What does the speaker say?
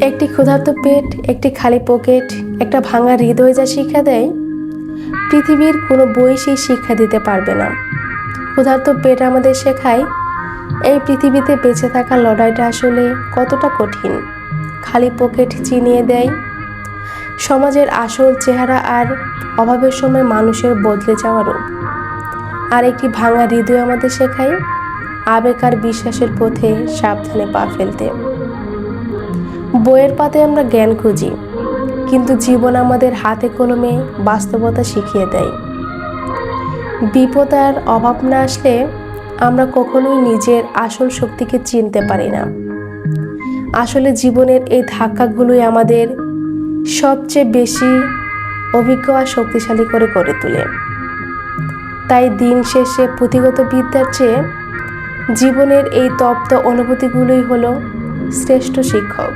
একটি ক্ষুধার্ত পেট, একটি খালি পকেট, একটা ভাঙা হৃদয় যা শিক্ষা দেয় পৃথিবীর কোনো বই সেই শিক্ষা দিতে পারবে না। ক্ষুধার্ত পেট আমাদের শেখায় এই পৃথিবীতে বেঁচে থাকার লড়াইটা আসলে কতটা কঠিন। খালি পকেট চিনিয়ে দেয় সমাজের আসল চেহারা আর অভাবের সময় মানুষের বদলে যাওয়া রূপ। আর একটি ভাঙা হৃদয় আমাদের শেখায় আবেগ আর বিশ্বাসের পথে সাবধানে পা ফেলতে। বইয়ের পাতে আমরা জ্ঞান খুঁজি, কিন্তু জীবন আমাদের হাতে কলমে বাস্তবতা শিখিয়ে দেয়। বিপদ আর অভাব না আসলে আমরা কখনোই নিজের আসল শক্তিকে চিনতে পারি না। আসলে জীবনের এই ধাক্কাগুলোই আমাদের সবচেয়ে বেশি অভিজ্ঞ আর শক্তিশালী করে গড়ে তোলে। তাই দিন শেষে পুঁথিগত বিদ্যার চেয়ে জীবনের এই তপ্ত অনুভূতিগুলোই হলো শ্রেষ্ঠ শিক্ষক।